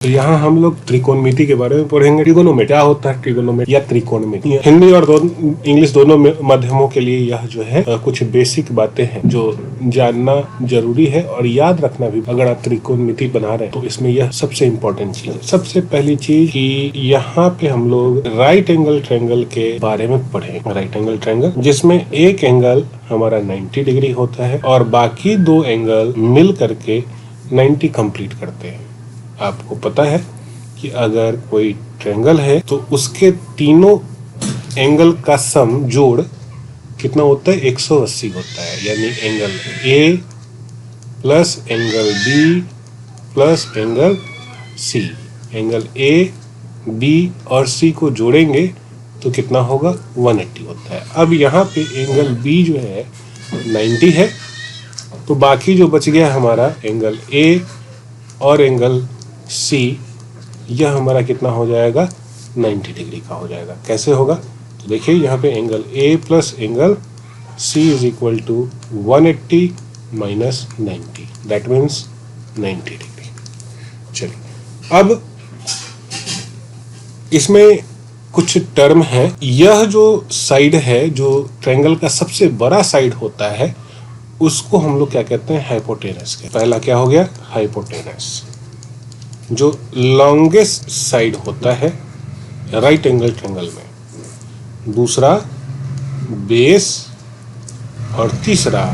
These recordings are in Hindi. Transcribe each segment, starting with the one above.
तो यहाँ हम लोग त्रिकोणमिति के बारे में पढ़ेंगे। ट्रिगोनोमेट्री क्या होता है, ट्रिगोनोमेट्री या त्रिकोणमिति। हिंदी और इंग्लिश दोनों माध्यमों के लिए यह जो है कुछ बेसिक बातें हैं जो जानना जरूरी है और याद रखना भी। अगर आप त्रिकोणमिति बना रहे हैं तो इसमें यह सबसे इम्पोर्टेंट चीज है। सबसे पहली चीज कि यहाँ पे हम लोग राइट एंगल ट्रायंगल के बारे में पढ़े। राइट एंगल ट्रायंगल जिसमें एक एंगल हमारा 90 डिग्री होता है और बाकी दो एंगल मिल करके 90 कंप्लीट करते हैं। आपको पता है कि अगर कोई ट्रायंगल है तो उसके तीनों एंगल का सम जोड़ कितना होता है, 180 होता है। यानी angle A plus angle B plus angle C. Angle A B और सी को जोड़ेंगे तो कितना होगा, 180 होता है। अब यहाँ पे एंगल बी जो है 90 है, तो बाकी जो बच गया हमारा एंगल ए और एंगल सी, यह हमारा कितना हो जाएगा, 90 डिग्री का हो जाएगा। कैसे होगा, तो देखिए यहाँ पे angle A plus angle C is equal to 180 minus 90, that means 90 degree. चलिए अब इसमें कुछ टर्म है। यह जो साइड है, जो ट्रायंगल का सबसे बड़ा साइड होता है, उसको हम लोग क्या कहते हैं, हाइपोटेनस के। पहला क्या हो गया, हाइपोटेनस। जो लॉन्गेस्ट साइड होता है राइट एंगल ट्रायंगल में। दूसरा बेस और तीसरा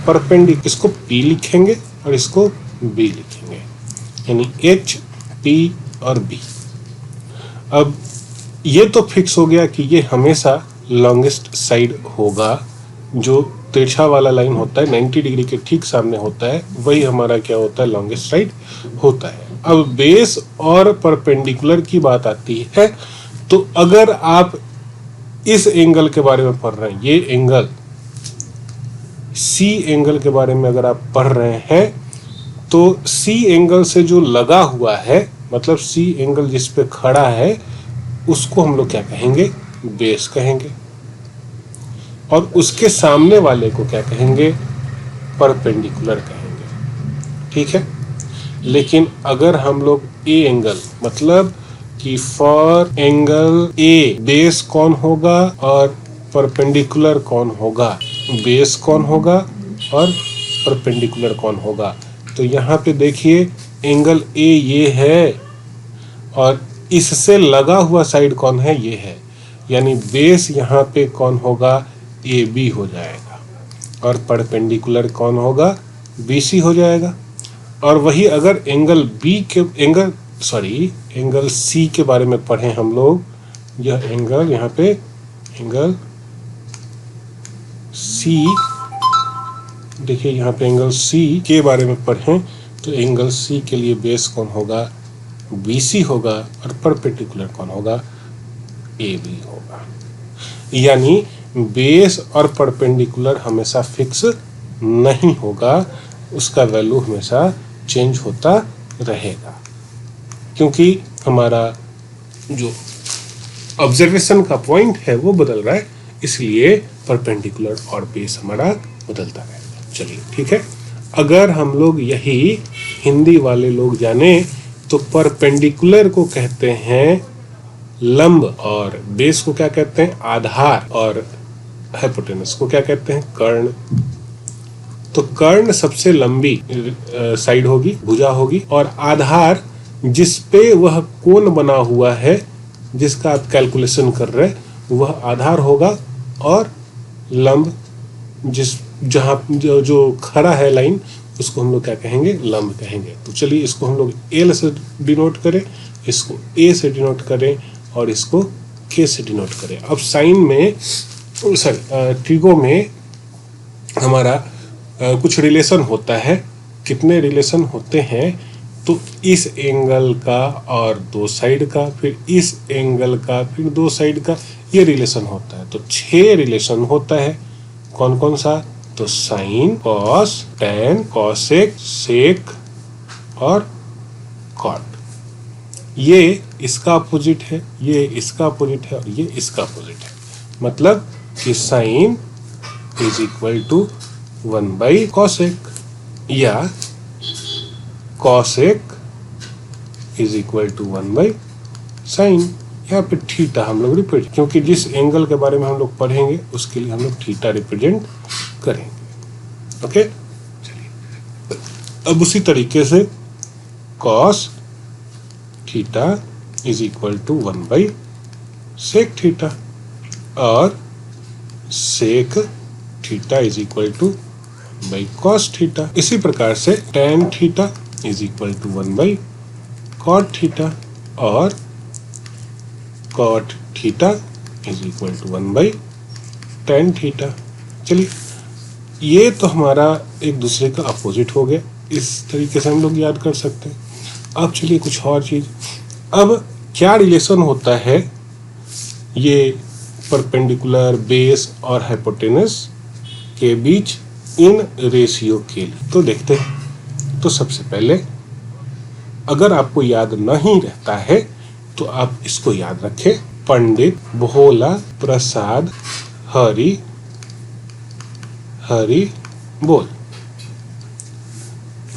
परपेंडिकुलर। इसको P लिखेंगे और इसको B लिखेंगे, यानी H, P और B। अब ये तो फिक्स हो गया कि ये हमेशा लॉन्गेस्ट साइड होगा। जो तिरछा वाला लाइन होता है 90 डिग्री के ठीक सामने होता है, वही हमारा क्या होता है, लॉन्गेस्ट साइड होता है। अब बेस और परपेंडिकुलर की बात आती है, तो अगर आप इस एंगल के बारे में पढ़ रहे हैं, ये एंगल सी एंगल के बारे में अगर आप पढ़ रहे हैं, तो सी एंगल से जो लगा हुआ है, मतलब सी एंगल जिस पे खड़ा है, उसको हम लोग क्या कहेंगे, बेस कहेंगे। और उसके सामने वाले को क्या कहेंगे, परपेंडिकुलर कहेंगे। ठीक है। लेकिन अगर हम लोग ए एंगल, मतलब कि फॉर एंगल ए बेस कौन होगा और परपेंडिकुलर कौन होगा, बेस कौन होगा और परपेंडिकुलर कौन होगा, तो यहाँ पे देखिए एंगल ए ये है और इससे लगा हुआ साइड कौन है, ये है। यानी बेस यहाँ पे कौन होगा, ए बी हो जाएगा और परपेंडिकुलर कौन होगा, बी सी हो जाएगा। और वही अगर एंगल सी के बारे में पढ़ें हम लोग, यह एंगल यहाँ पे एंगल सी, देखिए यहाँ पे एंगल सी के बारे में पढ़ें, तो एंगल सी के लिए बेस कौन होगा, बी सी होगा और परपेंडिकुलर कौन होगा, ए बी होगा। यानी बेस और परपेंडिकुलर हमेशा फिक्स नहीं होगा, उसका वैल्यू हमेशा चेंज होता रहेगा, क्योंकि हमारा जो ऑब्जर्वेशन का पॉइंट है वो बदल रहा है, इसलिए परपेंडिकुलर और बेस हमारा बदलता रहेगा। चलिए ठीक है। अगर हम लोग यही हिंदी वाले लोग जाने, तो परपेंडिकुलर को कहते हैं लंब और बेस को क्या कहते हैं, आधार, और हाइपोटेनस को क्या कहते हैं, कर्ण। तो कर्ण सबसे लंबी साइड होगी, भुजा होगी, और आधार जिस पे वह कोण बना हुआ है, जिसका आप कैलकुलेशन कर रहे हैं, वह आधार होगा। और लंब जहां जो खड़ा है लाइन, उसको हम लोग क्या कहेंगे, लंब कहेंगे। तो चलिए इसको हम लोग एल से डिनोट करें, इसको ए से डिनोट करें और इसको के से डिनोट करें। अब साइन में, ट्रिगो में हमारा कुछ रिलेशन होता है। कितने रिलेशन होते हैं, तो इस एंगल का और दो साइड का, फिर इस एंगल का, फिर दो साइड का, ये रिलेशन होता है। तो 6 रिलेशन होता है। कौन कौन सा, तो साइन, कॉस, टैन, कॉसेक, सेक और कॉट। ये इसका अपोजिट है, ये इसका अपोजिट है और ये इसका अपोजिट है। मतलब कि sign is equal to 1/cosec या cosec is equal to 1/sin। यहाँ पे थीटा हम लोग रिप्रेजेंट, क्योंकि जिस एंगल के बारे में हम लोग पढ़ेंगे उसके लिए हम लोग थीटा रिप्रेजेंट करेंगे। ओके, चलिए अब उसी तरीके से cos theta is equal to 1/sec theta और sec theta is equal to cos theta. इसी प्रकार से tan theta is equal to 1/cot theta और cot theta is equal to 1/tan theta. चलिए, ये तो हमारा एक दूसरे का अपोजिट हो गया, इस तरीके से हम लोग याद कर सकते हैं। अब चलिए कुछ और चीज, अब क्या रिलेशन होता है ये परपेंडिकुलर, बेस और हाइपोटेनस के बीच इन रेशियो के लिए, तो देखते हैं। तो सबसे पहले अगर आपको याद नहीं रहता है तो आप इसको याद रखें, पंडित भोला प्रसाद हरि हरि बोल।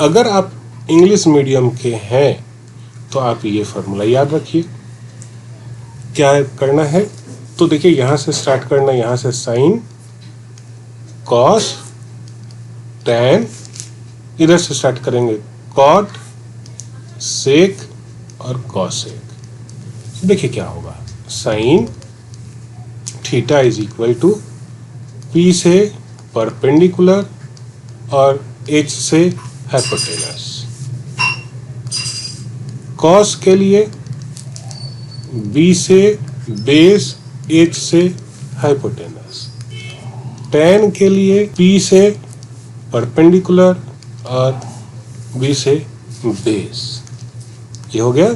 अगर आप इंग्लिश मीडियम के हैं तो आप ये फॉर्मूला याद रखिए। क्या करना है, तो देखिए यहां से स्टार्ट करना, यहां से साइन, कॉस, टैन, इधर से स्टार्ट करेंगे कॉट, सेक और कॉसेक। देखिए क्या होगा, sine theta is equal to P से परपेंडिकुलर और एच से हाइपोटेनस। कॉस के लिए बी से बेस, एच से हाइपोटेनस। टैन के लिए पी से परपेंडिकुलर और बी से बेस। ये हो गया।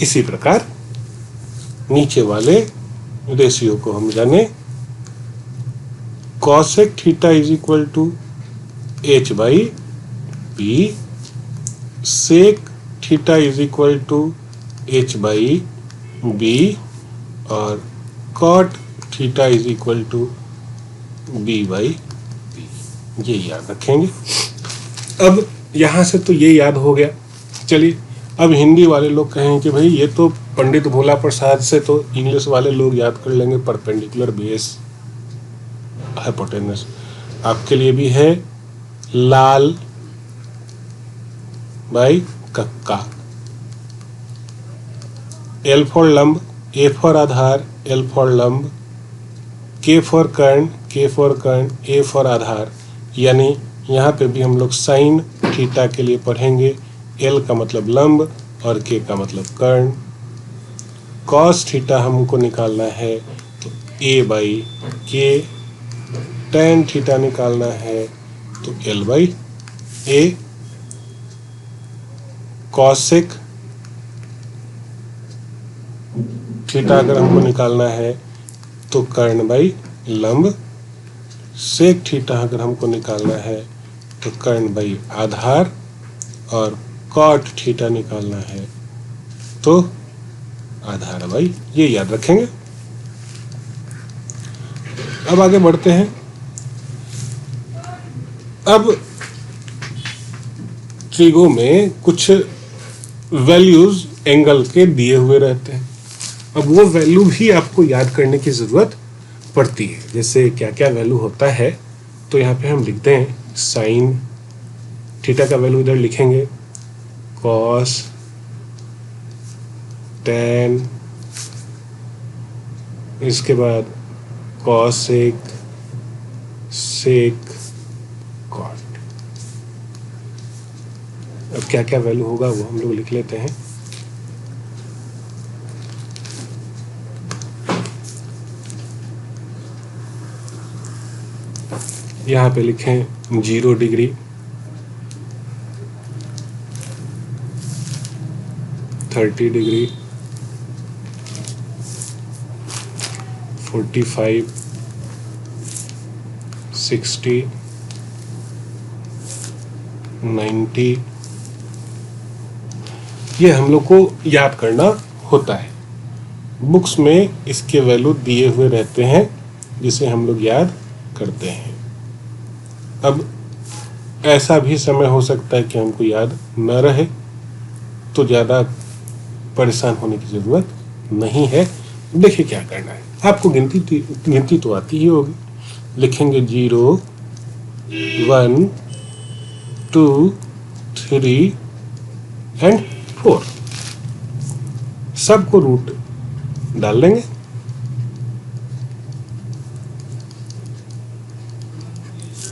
इसी प्रकार नीचे वाले रेशियो को हम जाने, cosec theta is equal to H by P, sec theta is equal to H by B और cot theta is equal to B by B. ये याद रखेंगे। अब यहाँ से तो ये याद हो गया। चलिए, अब हिंदी वाले लोग कहें कि भाई ये तो पंडित भोला प्रसाद से तो इंग्लिश वाले लोग याद कर लेंगे परपेंडिकुलर, बेस, हाइपोटेनस। आपके लिए भी है लाल बाई कक्का, एल फॉर लंब, A for Aadhaar, L for लंब, के फॉर कर्ण, के फॉर कर्ण, ए फॉर आधार। यानी यहाँ पे भी हम लोग साइन थीटा के लिए पढ़ेंगे, एल का मतलब लंब और के का मतलब कर्ण। कॉस थीटा हमको निकालना है तो ए बाई के, टैन थीटा निकालना है तो L by A, cosec theta अगर हमको निकालना है तो कर्ण बाई लंब, सेक थीटा अगर हमको निकालना है तो कर्ण बाई आधार और कॉट थीटा निकालना है तो आधार बाई। ये याद रखेंगे। अब आगे बढ़ते हैं। अब ट्रिगो में कुछ वैल्यूज एंगल के दिए हुए रहते हैं। अब वो वैल्यू भी आपको याद करने की जरूरत पड़ती है। जैसे क्या क्या वैल्यू होता है, तो यहाँ पे हम लिखते हैं साइन थीटा का वैल्यू इधर लिखेंगे, कॉस, टैन, इसके बाद कॉसेक, सेक, कॉट। अब क्या क्या वैल्यू होगा वो हम लोग लिख लेते हैं। यहाँ पे लिखें 0 डिग्री, 30 डिग्री, 45, 60, 90। ये हम लोग को याद करना होता है। बुक्स में इसके वैल्यू दिए हुए रहते हैं जिसे हम लोग याद करते हैं। अब ऐसा भी समय हो सकता है कि हमको याद न रहे, तो ज़्यादा परेशान होने की ज़रूरत नहीं है। देखिए क्या करना है, आपको गिनती तो आती ही होगी। लिखेंगे 0 1 2 3 एंड 4, सबको रूट डाल देंगे।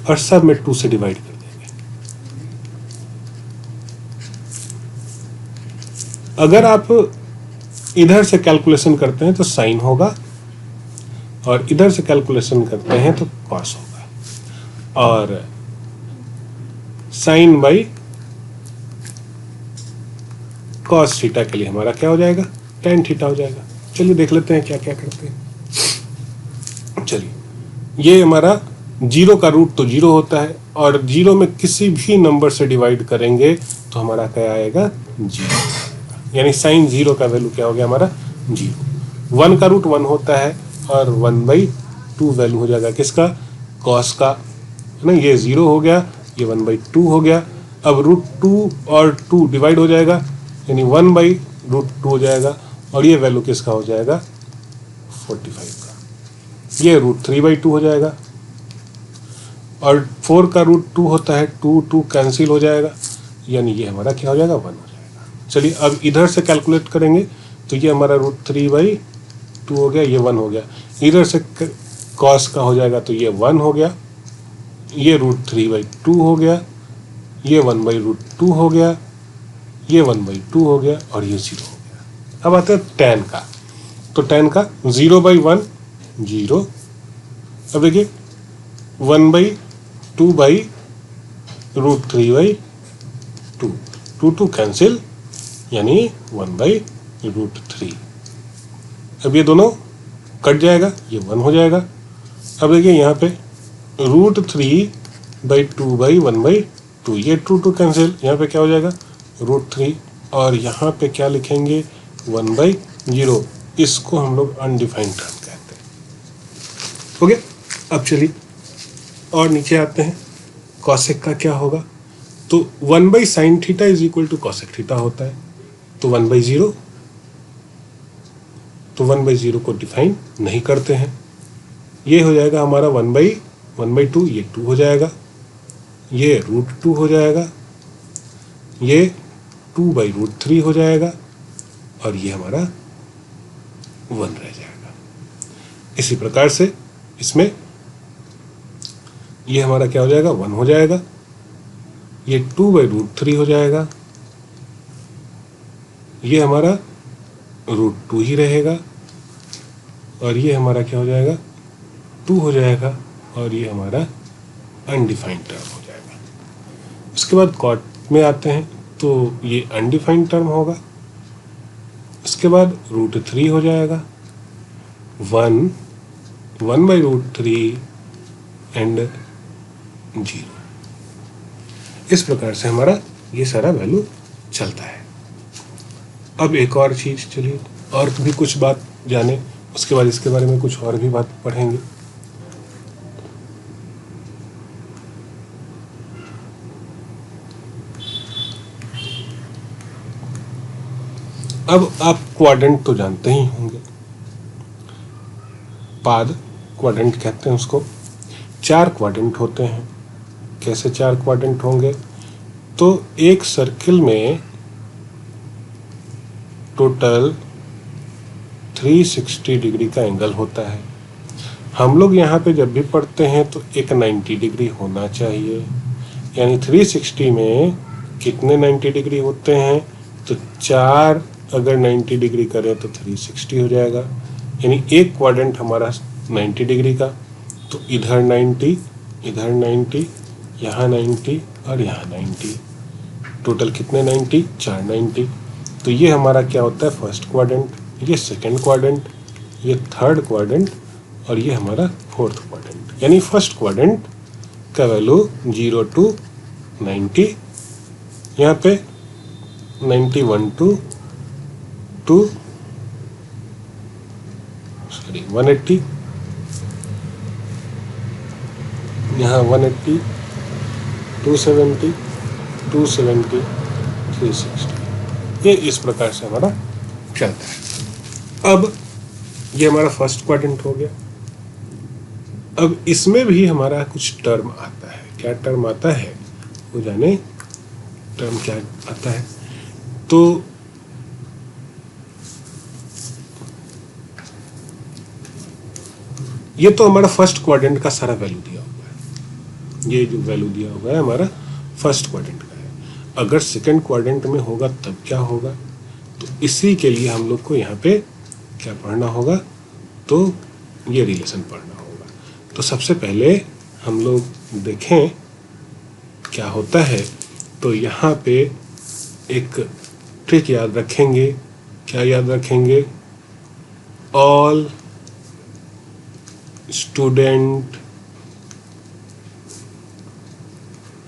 और सब में 2 से डिवाइड कर देंगे। अगर आप इधर से कैलकुलेशन करते हैं तो साइन होगा, और इधर से कैलकुलेशन करते हैं तो कॉस होगा। और साइन बाई कॉस थीटा के लिए हमारा क्या हो जाएगा, टेन थीटा हो जाएगा। चलिए देख लेते हैं क्या क्या करते हैं। चलिए, ये हमारा 0 का रूट तो 0 होता है, और 0 में किसी भी नंबर से डिवाइड करेंगे तो हमारा क्या आएगा, 0। यानी साइन 0 का वैल्यू क्या हो गया हमारा, 0। 1 का रूट 1 होता है, और 1/2 वैल्यू हो जाएगा किसका, कॉस का, है ना। ये 0 हो गया, ये 1/2 हो गया। अब √2 और 2 डिवाइड हो जाएगा, यानी 1/√2 हो जाएगा, और ये वैल्यू किसका हो जाएगा, 45 का। ये √3/2 हो जाएगा, और 4 का √2 होता है, 2 कैंसिल हो जाएगा, यानी ये हमारा क्या हो जाएगा, 1 हो जाएगा। चलिए अब इधर से कैलकुलेट करेंगे तो ये हमारा √3/2 हो गया, ये 1 हो गया। इधर से कॉस का हो जाएगा तो ये 1 हो गया, ये √3/2 हो गया, ये 1/√2 हो गया, ये 1/2 हो गया, और ये 0 हो गया। अब आते हैं tan का, तो tan का 0/1 0। अब देखिए 1/2/√3/2, 2 कैंसिल, यानी 1/√3। अब ये दोनों कट जाएगा, ये 1 हो जाएगा। अब देखिए यहाँ पे √3/2/1/2, ये 2 कैंसिल, यहाँ पे क्या हो जाएगा, √3, और यहाँ पे क्या लिखेंगे, 1/0। इसको हम लोग अनडिफाइंड टर्म कहते हैं। हो गया। अब चलिए और नीचे आते हैं, कॉसेक का क्या होगा, तो 1/sin theta is equal to cosec theta होता है, तो 1/0, तो 1/0 को डिफाइन नहीं करते हैं। ये हो जाएगा हमारा 1/2, ये 2 हो जाएगा, ये √2 हो जाएगा, ये 2/√3 हो जाएगा, और ये हमारा 1 रह जाएगा। इसी प्रकार से इसमें ये हमारा क्या हो जाएगा, 1 हो जाएगा, ये 2/√3 हो जाएगा, ये हमारा √2 ही रहेगा, और ये हमारा क्या हो जाएगा, 2 हो जाएगा, और ये हमारा अनडिफाइंड टर्म हो जाएगा। उसके बाद कॉट में आते हैं, तो ये अनडिफाइंड टर्म होगा। इसके बाद √3 हो जाएगा, 1/√3 एंड 0। इस प्रकार से हमारा ये सारा वैल्यू चलता है। अब एक और चीज़, चलिए और भी कुछ बात जाने, उसके बाद इसके बारे में कुछ और भी बात पढ़ेंगे। अब आप क्वाड्रेंट तो जानते ही होंगे, पाद क्वाड्रेंट कहते हैं उसको। 4 क्वाड्रेंट होते हैं। कैसे 4 क्वाड्रेंट होंगे, तो एक सर्किल में टोटल 360 डिग्री का एंगल होता है। हम लोग यहाँ पे जब भी पढ़ते हैं तो एक 90 डिग्री होना चाहिए, यानी 360 में कितने 90 डिग्री होते हैं, तो 4 अगर 90 डिग्री करें तो 360 हो जाएगा, यानी एक क्वाड्रेंट हमारा 90 डिग्री का। तो इधर 90, इधर 90, यहाँ 90 और यहाँ 90, टोटल कितने 90, 4 90। तो ये हमारा क्या होता है, फर्स्ट क्वाड्रेंट, ये सेकंड क्वाड्रेंट, ये थर्ड क्वाड्रेंट, और ये हमारा फोर्थ क्वाड्रेंट। यानी फर्स्ट क्वाड्रेंट का वैल्यू 0 to 90, यहाँ पे 91 to 180, यहाँ 180, 270, 270, 360। ये इस प्रकार से हमारा चलता है। अब ये हमारा फर्स्ट क्वाड्रेंट हो गया। अब इसमें भी हमारा कुछ टर्म आता है। क्या टर्म आता है वो जाने। टर्म क्या आता है, तो ये तो हमारा फर्स्ट क्वाड्रेंट का सारा वैल्यू दिया हुआ है। ये जो वैल्यू दिया हुआ है हमारा फर्स्ट क्वाड्रेंट का है। अगर सेकंड क्वाड्रेंट में होगा तब क्या होगा, तो इसी के लिए हम लोग को यहाँ पे क्या पढ़ना होगा, तो ये रिलेशन पढ़ना होगा। तो सबसे पहले हम लोग देखें क्या होता है। तो यहाँ पे एक ट्रिक याद रखेंगे। क्या याद रखेंगे, ऑल स्टूडेंट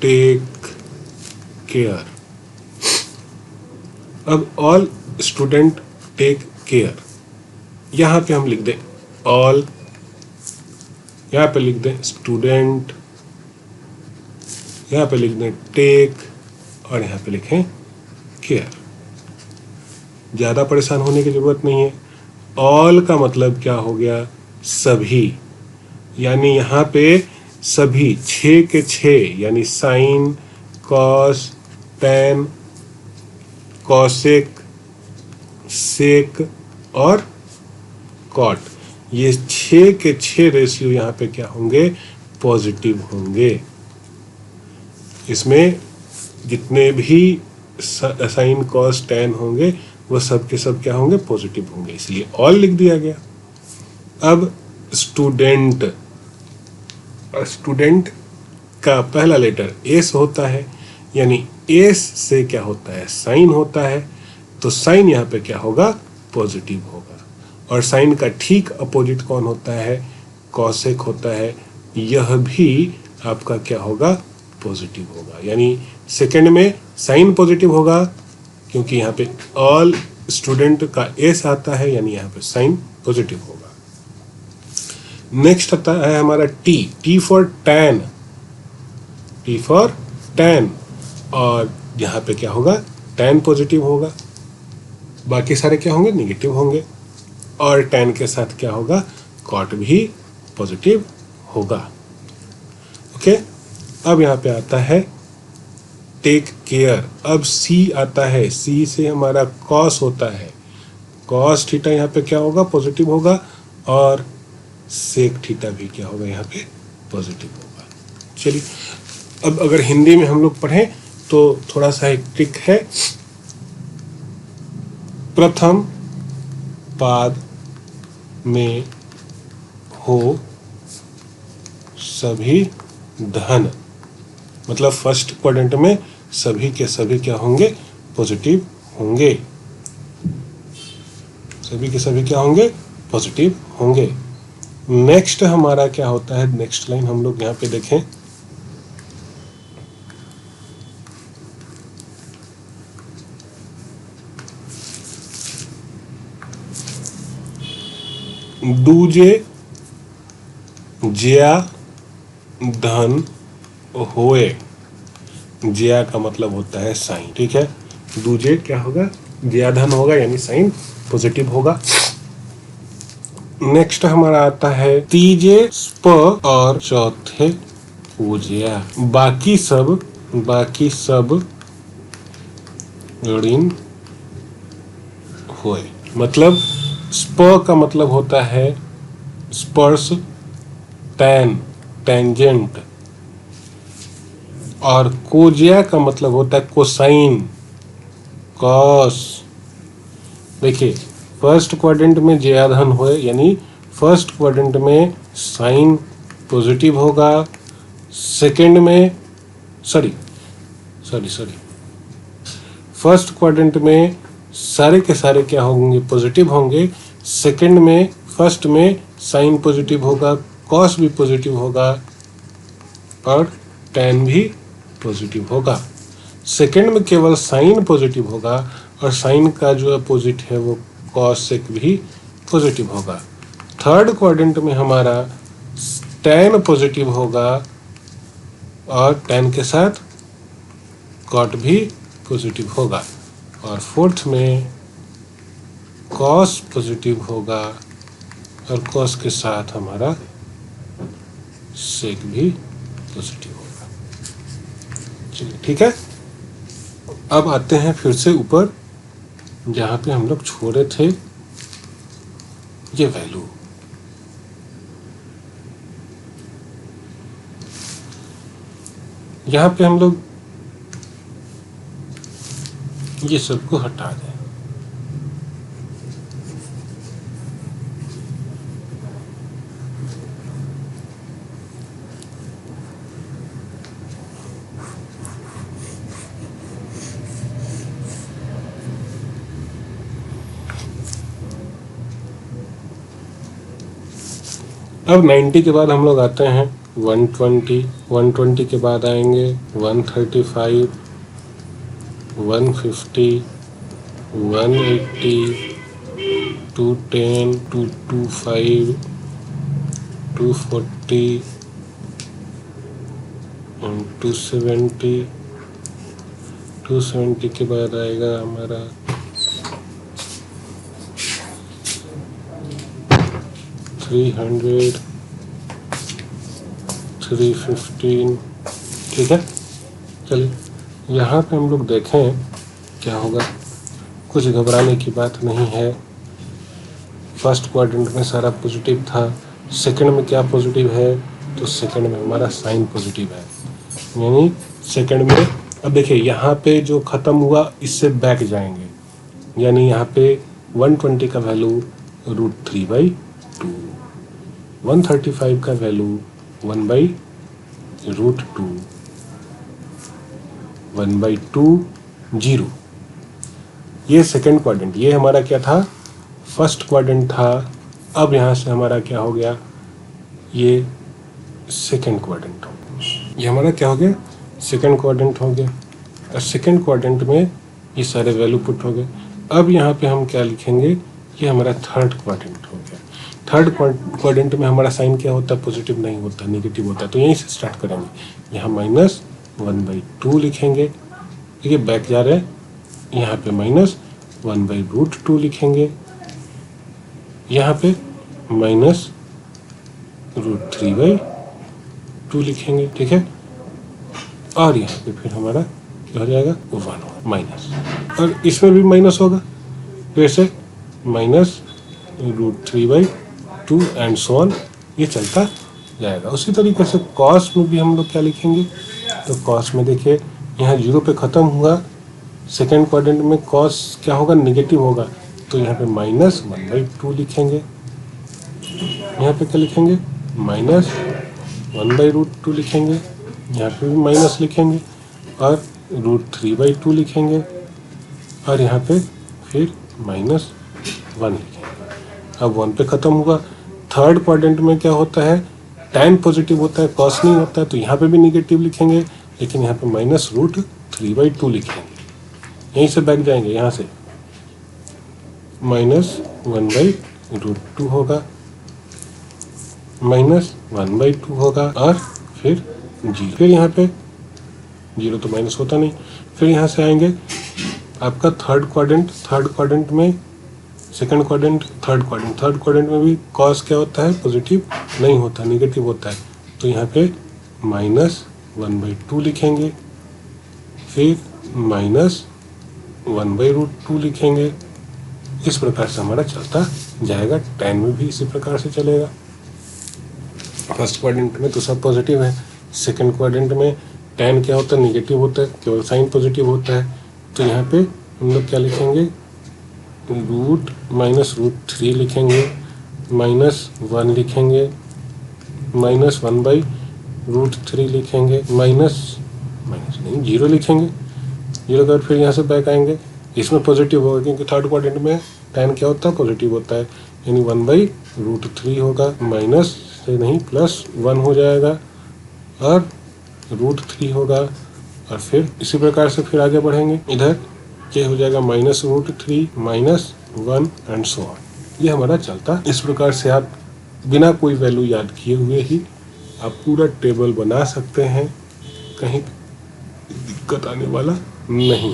टेक केयर। अब ऑल स्टूडेंट टेक केयर, यहाँ पे हम लिख दें ऑल, यहाँ पे लिख दें स्टूडेंट, यहाँ पे लिख दें टेक और यहाँ पे लिखें केयर। ज़्यादा परेशान होने की ज़रूरत नहीं है। ऑल का मतलब क्या हो गया, सभी, यानी यहाँ पे सभी 6 के 6, यानी साइन, कॉस, टैन, कॉसेक, सेक और कॉट, ये 6 के 6 रेशियो यहाँ पे क्या होंगे, पॉजिटिव होंगे। इसमें जितने भी साइन, कॉस, टैन होंगे वो सब के सब क्या होंगे, पॉजिटिव होंगे, इसलिए ऑल लिख दिया गया। अब स्टूडेंट, स्टूडेंट का पहला लेटर एस होता है, यानी एस से क्या होता है, साइन होता है, तो साइन यहाँ पे क्या होगा, पॉजिटिव होगा। और साइन का ठीक अपोजिट कौन होता है, कॉसेक होता है, यह भी आपका क्या होगा, पॉजिटिव होगा। यानी सेकंड में साइन पॉजिटिव होगा क्योंकि यहाँ पे ऑल स्टूडेंट का एस आता है, यानी यहाँ पे साइन पॉजिटिव होगा। नेक्स्ट आता है हमारा T, T for tan, T for tan, और यहाँ पे क्या होगा, टैन पॉजिटिव होगा, बाकी सारे क्या होंगे, निगेटिव होंगे, और टैन के साथ क्या होगा, कॉट भी पॉजिटिव होगा। ओके, अब यहाँ पे आता है टेक केयर। अब सी आता है, सी से हमारा कॉस होता है, कॉस थीटा यहाँ पे क्या होगा, पॉजिटिव होगा, और सेक थीटा भी क्या होगा, यहाँ पे पॉजिटिव होगा। चलिए, अब अगर हिंदी में हम लोग पढ़ें तो थोड़ा सा एक ट्रिक है। प्रथम पाद में हो सभी धन, मतलब फर्स्ट क्वाड्रेंट में सभी के सभी क्या होंगे, पॉजिटिव होंगे, सभी के सभी क्या होंगे, पॉजिटिव होंगे। नेक्स्ट हमारा क्या होता है, नेक्स्ट लाइन हम लोग यहाँ पे देखें, दूजे ज्या धन होए, ज्या का मतलब होता है साइन, ठीक है, दूजे क्या होगा, ज्या धन होगा, यानी साइन पॉजिटिव होगा। नेक्स्ट हमारा आता है तीजे स्प और चौथे पूज्या, बाकी सब ऋण होए, मतलब स्प का मतलब होता है स्पर्श, टैन, टेंजेंट, और कोज्या का मतलब होता है कोसाइन, कॉस। देखिए, फर्स्ट क्वाड्रेंट में ज्या धन होए, यानी फर्स्ट क्वाड्रेंट में साइन पॉजिटिव होगा, सेकंड में फर्स्ट क्वाड्रेंट में सारे के सारे क्या होंगे, पॉजिटिव होंगे, सेकंड में फर्स्ट में साइन पॉजिटिव होगा, कॉस भी पॉजिटिव होगा, और टैन भी पॉजिटिव होगा। सेकंड में केवल साइन पॉजिटिव होगा, और साइन का जो अपोजिट है वो कॉसेक भी पॉजिटिव होगा। थर्ड क्वाड्रेंट में हमारा टैन पॉजिटिव होगा, और टैन के साथ कॉट भी पॉजिटिव होगा, और फोर्थ में कॉस पॉजिटिव होगा और कॉस के साथ हमारा सेक भी पॉजिटिव होगा। चलिए ठीक है। अब आते हैं फिर से ऊपर जहाँ पे हम लोग छोड़े थे ये वैल्यू। यहाँ पे हम लोग ये सबको हटा दें। अब 90 के बाद हम लोग आते हैं 120, 120 के बाद आएंगे 135, 150, 180, 210, 225, 240 और 270। 270 के बाद आएगा हमारा 300, 315। ठीक है। चलिए यहाँ पे हम लोग देखें क्या होगा। कुछ घबराने की बात नहीं है। फर्स्ट क्वाड्रेंट में सारा पॉजिटिव था, सेकंड में क्या पॉजिटिव है, तो सेकंड में हमारा साइन पॉजिटिव है, यानी सेकंड में। अब देखिए यहाँ पे जो ख़त्म हुआ इससे बैक जाएंगे, यानी यहाँ पे 120 का वैल्यू √3/2, 135 का वैल्यू 1/√2, 1/2, 0। ये सेकंड क्वाड्रेंट, ये हमारा क्या था, फर्स्ट क्वाड्रेंट था। अब यहाँ से हमारा क्या हो गया, ये सेकंड क्वाड्रेंट हो गया। ये हमारा क्या हो गया, सेकंड क्वाड्रेंट हो गया। और सेकंड क्वाड्रेंट में ये सारे वैल्यू पुट हो गए। अब यहाँ पे हम क्या लिखेंगे, ये हमारा थर्ड क्वाड्रेंट हो गया। थर्ड क्वाड्रेंट में हमारा साइन क्या होता है, पॉजिटिव नहीं होता, नेगेटिव होता है। तो यहीं से स्टार्ट करेंगे। यहाँ -1/2 लिखेंगे, ठीक है, बैक जा रहे हैं। यहाँ पे -1/√2 लिखेंगे, यहाँ पे -√3/2 लिखेंगे, ठीक है। और यहाँ पे फिर हमारा क्या हो जाएगा, 1 माइनस, और इसमें भी माइनस होगा, फिर से -√3/2 एंड सो ऑन, ये चलता जाएगा। उसी तरीके से कॉस में भी हम लोग क्या लिखेंगे, तो कॉस में देखिए यहाँ 0 पे ख़त्म हुआ। सेकेंड क्वाड्रेंट में कॉस क्या होगा, नेगेटिव होगा, तो यहाँ पे -1/2 लिखेंगे। यहाँ पे क्या लिखेंगे, -1/√2 लिखेंगे, यहाँ पे भी माइनस लिखेंगे और √3/2 लिखेंगे, और यहाँ पे फिर -1 लिखेंगे। अब 1 पे ख़त्म हुआ। थर्ड क्वाड्रेंट में क्या होता है, tan पॉजिटिव होता है, cos नहीं होता है, तो यहाँ पे भी निगेटिव लिखेंगे, लेकिन यहाँ पे -√3/2 लिखेंगे। यहीं से बैक जाएंगे, यहाँ से -1/√2 होगा, -1/2 होगा, और फिर 0। फिर यहाँ पे 0 तो माइनस होता नहीं। फिर यहाँ से आएंगे आपका थर्ड क्वाड्रेंट में, सेकंड क्वाड्रेंट, थर्ड क्वाड्रेंट में भी कॉस क्या होता है, पॉजिटिव नहीं होता, नेगेटिव होता है। तो यहाँ पे -1/2 लिखेंगे, फिर -1/√2 लिखेंगे। इस प्रकार से हमारा चलता जाएगा। tan में भी इसी प्रकार से चलेगा। फर्स्ट क्वाड्रेंट में तो सब पॉजिटिव है, सेकंड क्वाड्रेंट में tan क्या होता है, नेगेटिव होता है, केवल साइन पॉजिटिव होता है। तो यहाँ पे हम लोग क्या लिखेंगे, -√3 लिखेंगे, -1 लिखेंगे, -1/√3 लिखेंगे, -0 लिखेंगे। 0 का फिर यहाँ से बैक आएंगे, इसमें पॉजिटिव होगा क्योंकि थर्ड क्वाड्रेंट में tan क्या होता है, पॉजिटिव होता है, यानी 1/√3 होगा, माइनस से नहीं +1 हो जाएगा, और √3 होगा। और फिर इसी प्रकार से फिर आगे बढ़ेंगे, इधर ये हो जाएगा -√3, -1 एंड सो ऑन। ये हमारा चलता। इस प्रकार से आप बिना कोई वैल्यू याद किए हुए ही आप पूरा टेबल बना सकते हैं, कहीं दिक्कत आने वाला नहीं।